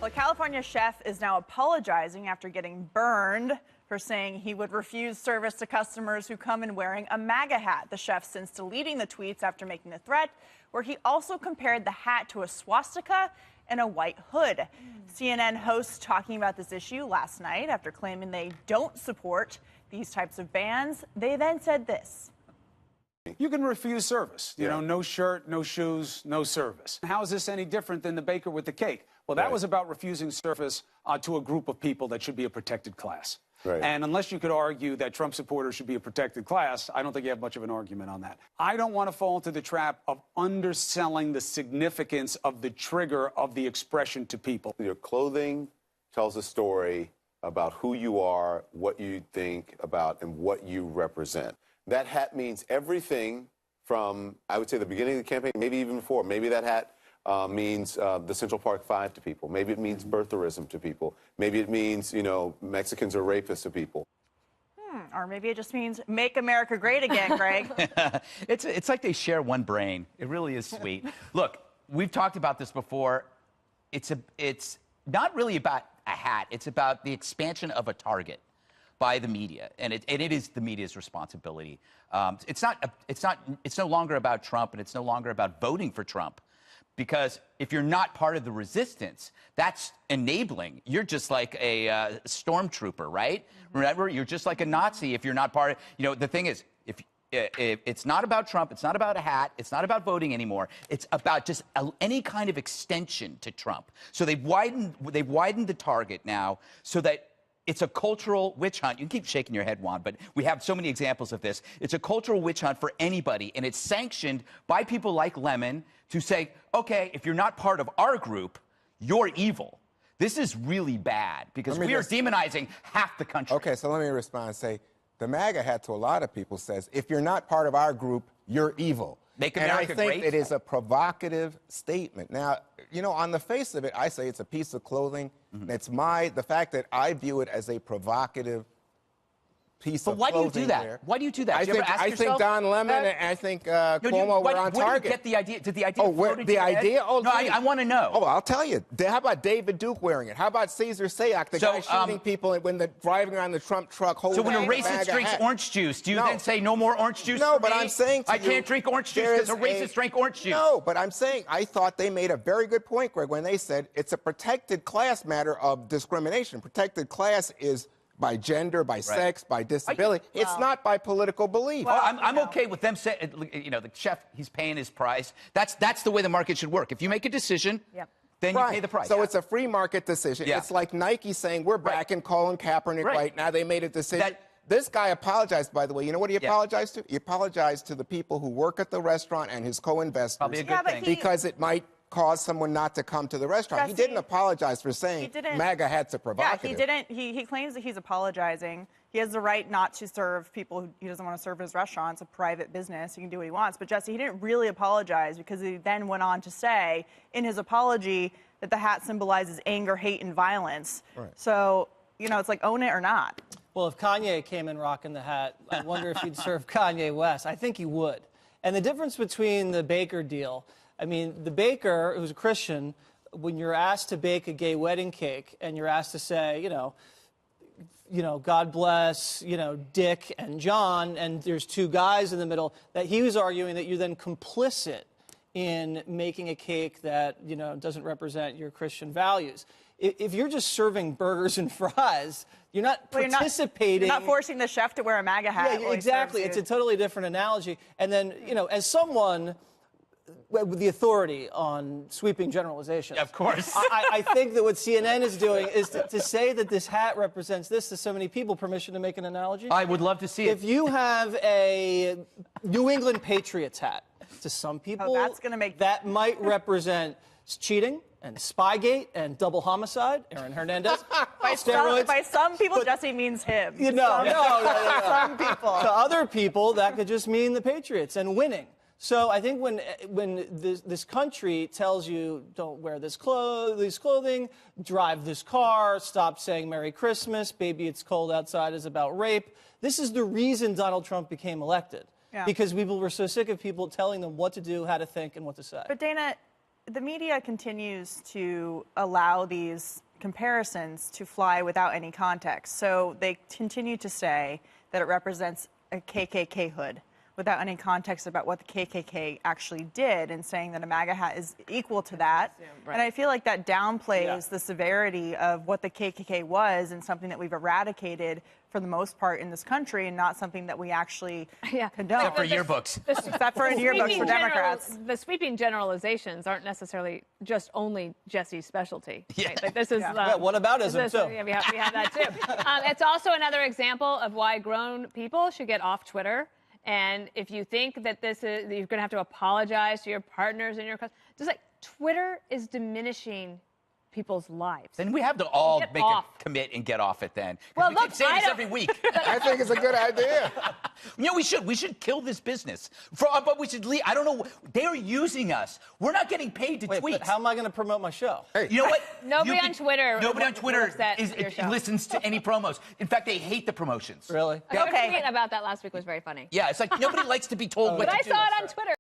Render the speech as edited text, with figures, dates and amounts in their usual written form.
A California chef is now apologizing after getting burned for saying he would refuse service to customers who come in wearing a MAGA hat. The chef since deleting the tweets after making the threat, where he also compared the hat to a swastika and a white hood. CNN hosts talking about this issue last night after claiming they don't support these types of bans. They then said this. You can refuse service. You know, no shirt, no shoes, no service. How is this any different than the baker with the cake? Well, that was about refusing service to a group of people that should be a protected class. Right. And unless you could argue that Trump supporters should be a protected class, I don't think you have much of an argument on that. I don't want to fall into the trap of underselling the significance of the trigger of the expression to people. Your clothing tells a story about who you are, what you think about, and what you represent. That hat means everything from, I would say, the beginning of the campaign, maybe even before. Maybe that hat means the Central Park Five to people. Maybe it means birtherism to people. Maybe it means, you know, Mexicans are rapists to people. Or maybe it just means make America great again, Greg. It's like they share one brain. It really is sweet. Look, we've talked about this before. It's not really about a hat. It's about the expansion of a target by the media, and it is the media's responsibility. It's no longer about Trump, and it's no longer about voting for Trump, because if you're not part of the resistance, that's enabling. You're just like a stormtrooper, right? Remember, you're just like a Nazi if you're not part of. You know, the thing is, if it's not about Trump, it's not about a hat, it's not about voting anymore. It's about just any kind of extension to Trump. So they've widened the target now so that it's a cultural witch hunt. You can keep shaking your head, Juan, but we have so many examples of this. It's a cultural witch hunt for anybody, and it's sanctioned by people like Lemon to say, okay, if you're not part of our group, you're evil. This is really bad because we are demonizing half the country. Okay, so let me respond and say, the MAGA hat to a lot of people says, if you're not part of our group, you're evil. Make America great. And I think it is a provocative statement. Now, you know, on the face of it, I say it's a piece of clothing. It's the fact that I view it as a provocative piece of clothing. But why do you do that? Why do you do that? I think Don Lemon and I think Cuomo were on target. Where did you get the idea? Did the idea float into your head? Oh, no, I want to know. Oh, I'll tell you. How about David Duke wearing it? How about Cesar Sayoc, the guy shooting people when they're driving around the Trump truck holding So when a MAGA racist drinks hat. orange juice, do you then say no more orange juice No, for but me? I'm saying to I you, can't drink orange juice because a racist drank orange juice. No, but I'm saying I thought they made a very good point, Greg, when they said it's a protected class matter of discrimination. Protected class is by gender, by sex, by disability. It's not by political belief. Well, I'm okay with them saying, you know, the chef, he's paying his price. That's the way the market should work. If you make a decision, then you pay the price. So it's a free market decision. It's like Nike saying, we're back and Colin Kaepernick right now. They made a decision. This guy apologized, by the way. You know what he apologized to? He apologized to the people who work at the restaurant and his co-investors. Probably a good thing. Because it might cause someone not to come to the restaurant. He didn't apologize for saying MAGA hats are provocative. Yeah, he didn't. He claims that he's apologizing. He has the right not to serve people who he doesn't want to serve his restaurant. It's a private business. He can do what he wants. But, Jesse, he didn't really apologize because he then went on to say in his apology that the hat symbolizes anger, hate, and violence. Right. So, you know, it's like own it or not. Well, if Kanye came in rocking the hat, I wonder if he'd serve Kanye West. I think he would. And the difference between the Baker deal, I mean, the baker, who's a Christian, when you're asked to bake a gay wedding cake and you're asked to say, you know, God bless, you know, Dick and John, and there's two guys in the middle, that he was arguing that you're then complicit in making a cake that, you know, doesn't represent your Christian values. If you're just serving burgers and fries, you're not participating. You're not forcing the chef to wear a MAGA hat. Yeah, exactly. It's a totally different analogy. And then, you know, as someone with the authority on sweeping generalizations. Of course. I think that what CNN is doing is to say that this hat represents this to so many people, permission to make an analogy? I would love to see it. If you have a New England Patriots hat, to some people, that might represent cheating and Spygate and double homicide, Aaron Hernandez. By some people, Jesse means him. You know, no. Some people. To other people, that could just mean the Patriots and winning. So I think when this country tells you don't wear this clothing, drive this car, stop saying Merry Christmas, baby it's cold outside is about rape, this is the reason Donald Trump became elected. Yeah. Because people were so sick of people telling them what to do, how to think, and what to say. But Dana, the media continues to allow these comparisons to fly without any context. So they continue to say that it represents a KKK hood without any context about what the KKK actually did, and saying that a MAGA hat is equal to that. Yeah, right. And I feel like that downplays the severity of what the KKK was, and something that we've eradicated for the most part in this country, and not something that we actually condone. Except for yearbooks. Except for in yearbooks for Democrats. The sweeping generalizations aren't necessarily just only Jesse's specialty. Yeah. Right? Like this is. What about ism too? Yeah, we have that too. It's also another example of why grown people should get off Twitter. And if you think that this is, you're going to have to apologize to your partners and your customers, just like Twitter is diminishing people's lives. Then we have to all make a commit and get off it then. Well, we look, keep saying this every week. I think it's a good idea. You know, we should kill this business. But we should leave. I don't know. They're using us. We're not getting paid to tweet. But how am I going to promote my show? Hey. You know what? Nobody on Twitter listens to any promos. In fact, they hate the promotions. Really? Your tweet about that last week was very funny. Yeah, it's like nobody likes to be told what to do. But I saw it on Twitter.